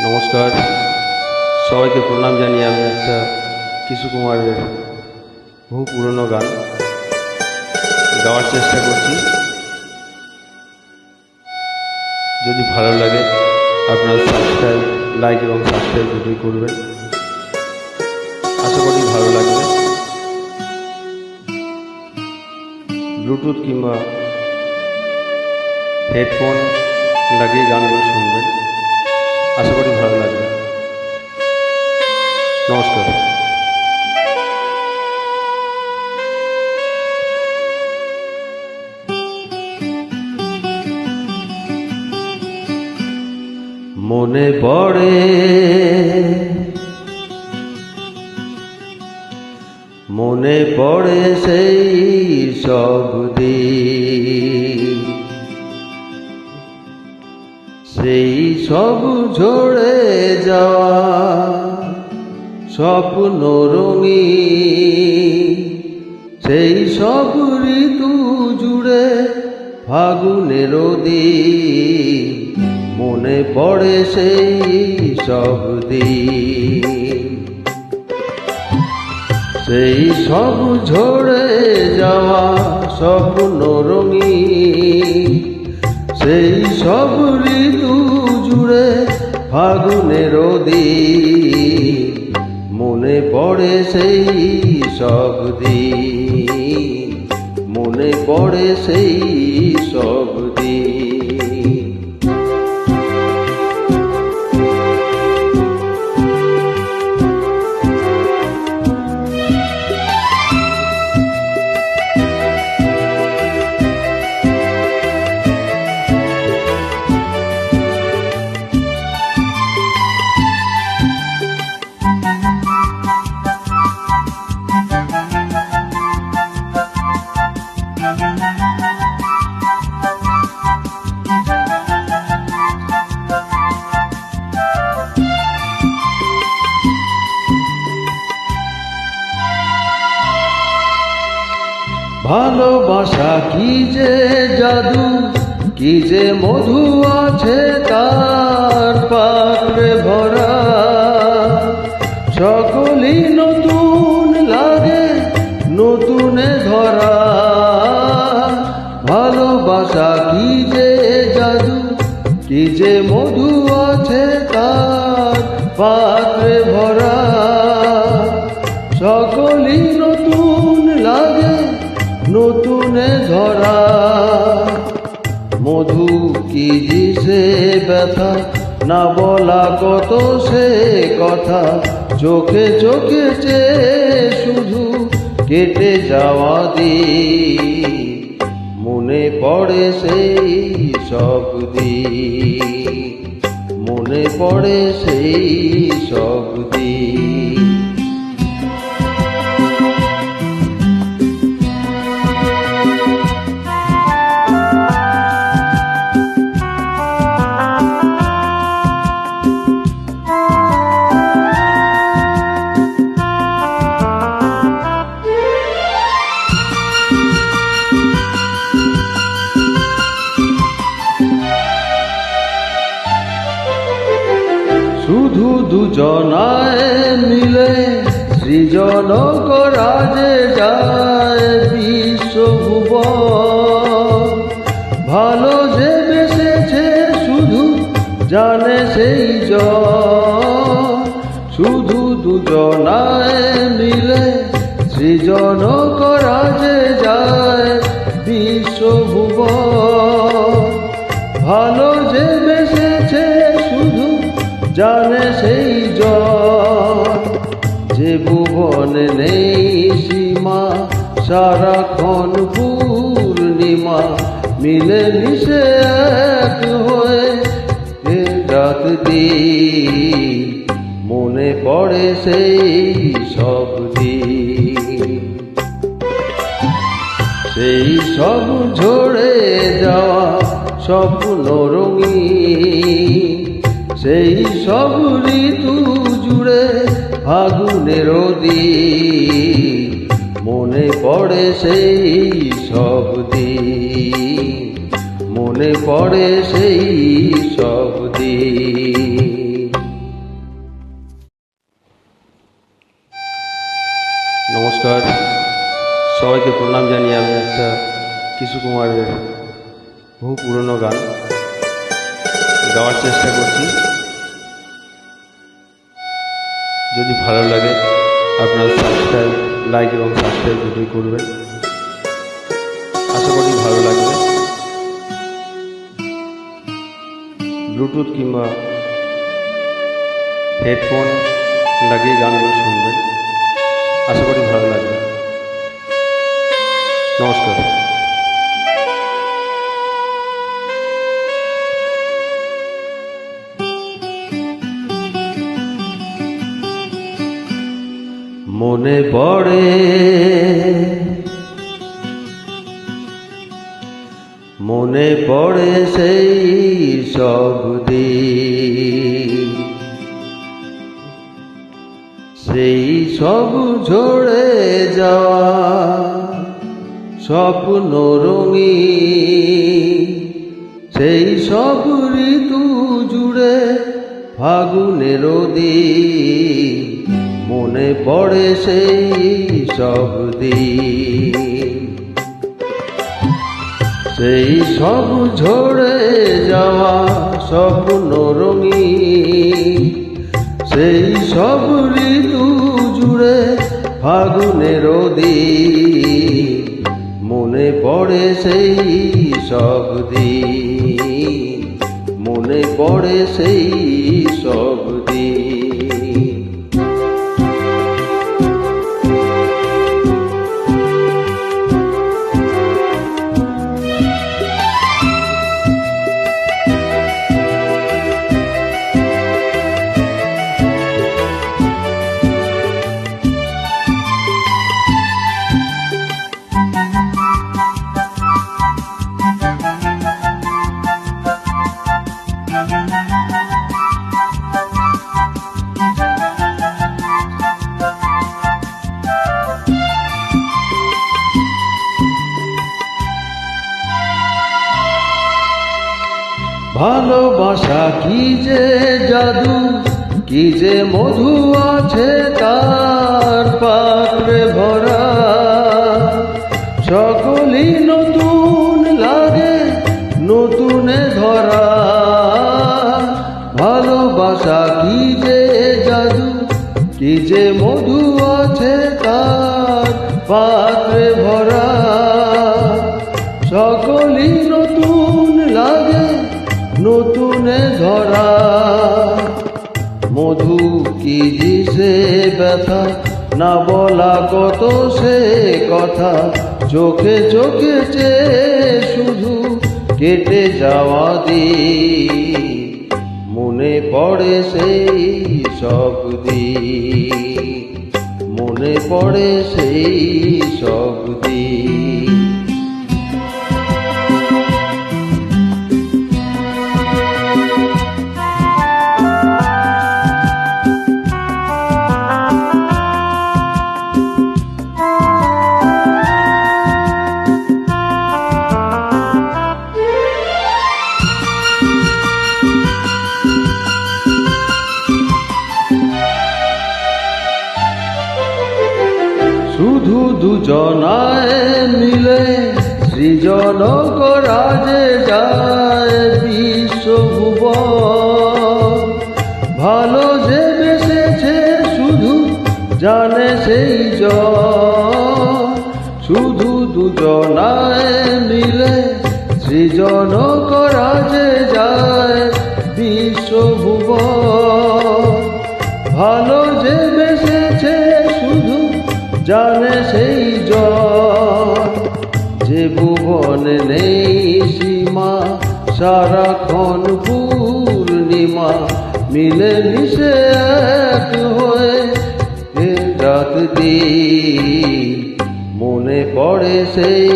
নমস্কার, সবাইকে প্রণাম জানিয়ে আমি একটা কিশোর কুমারের বহু পুরনো গান গাওয়ার চেষ্টা করছি। যদি ভালো লাগে আপনারা সাবস্ক্রাইব, লাইক এবং সাবস্ক্রাইব দুটোই করবেন। আশা করি ভালো লাগবে। ব্লুটুথ কিংবা হেডফোন লাগিয়ে গানগুলো শুনবেন। আশা করি ভালো লাগবে। নমস্কার। মনে পড়ে সেই সব দিন, সেই সব ঝরে যাওয়া স্বপ্ন রঙিন, সেই সব ঋতু জুড়ে ফাগুনের দিন। মনে পড়ে সেই সব দিন, সেই সব ঝরে যাওয়া স্বপ্ন রঙিন, সেই সব ঋতু জুড়ে ফাগুনের দিন। মনে পড়ে সেই সব দিন, মনে পড়ে সেই সব দিন। ভালোবাসা কি যে জাদু, কি যে মধু আছে তার পাত্রে ভরা। সকলই নতুন লাগে নতুনে ধরা। ভালোবাসা কি যে জাদু, কি যে মধু আছে তার পাত্রে ভরা। সকলই নতুন লাগে নতুনে ধরা। মধু কি যে সে ব্যথা, না বলা কত সে কথা। চোখে চোখে চেয়ে শুধু কেটে যাওয়া দিন। মনে পড়ে সেই সব দিন, মনে পড়ে সেই সব দিন। শুধু দুজনায় মিলে সৃজন করা যে যায় বিশ্বভুবন। ভালো যে বেসেছে শুধু জানে সেই জন। শুধু দুজনায় মিলে সৃজন করা যে যায় বিশ্বভুবন। ভালো যে বেসেছে শুধু জানে সেই জন। যে ভুবনে নেই সীমা, সারাক্ষণ পূর্ণিমা। মিলে মিশে এক হয়ে রাত দিন। মনে পড়ে সেই সব দিন, সেই সব ঝরে যাওয়া স্বপ্ন রঙিন। সেই সব ঋতু জুড়ে ফাগুনের দিন। মনে পড়ে সেই সব দিন, মনে পড়ে সেই সব দিন। সবাইকে প্রণাম জানিয়ে আমি একটা কিশু কুমারের বহু পুরনো গান গাওয়ার চেষ্টা করছি। যদি ভালো লাগে আপনারা সাবস্ক্রাইব, লাইক এবং সাবস্ক্রাইব দুটোই করবেন। আশা করি ভালো লাগবে। ব্লুটুথ কিংবা হেডফোন লাগিয়ে গানগুলো শুনবেন। আশা করি ভালো লাগবে। নমস্কার। মনে পড়ে সেই সব দিন, সেই সব ঝরে যাওয়া স্বপ্ন রঙিন, সেই সব ঋতু জুড়ে ফাগুনের দিন। মনে পড়ে সেই সব দিন, সেই সব ঝরে যাওয়া স্বপ্ন রঙিন, সেই সব ঋতু জুড়ে ফাগুনের দিন। মনে পড়ে সেই সব দিন, মনে পড়ে সেই সব দিন। ভালোবাসা কি যে জাদু, কি যে মধু আছে তার পাত্রে ভরা। সকলই নতুন লাগে নতুনে ধরা। ভালোবাসা কি যে জাদু, কি যে মধু আছে তার পাত্রে ভরা। সকলই নতুন লাগে নতুনে ধরা। মধু কি দিশে ব্যথা, না বলা কত সে কথা। চোখে চোখে চেয়ে শুধু কেটে যাওয়া দিন। মনে পড়ে সেই সব দিন, মনে পড়ে সেই সব দিন। শুধু দুজনায় মিলে সৃজন করা যে যায় বিশ্বভুবন। ভালো যে বেসেছে শুধু জানে সেই জন। শুধু দুজনায় মিলে সৃজন করা যে যায় বিশ্বভুবন। ভালো যে বেসেছে শুধু জানে সেই জন। যে ভুবনে নেই সীমা, সারাক্ষণ পূর্ণিমা। মিলে মিশে এক হয়ে রাত দিন। মনে পড়ে সেই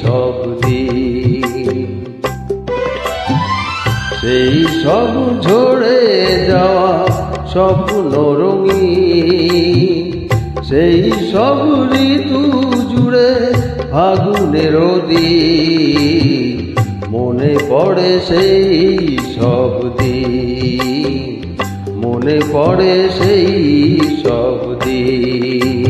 সব দিন, সেই সব ঝরে যাওয়া স্বপ্ন রঙিন। সেই সব ঋতু জুড়ে ফাগুনের দিন। মনে পড়ে সেই সব দিন, মনে পড়ে সেই সব দিন।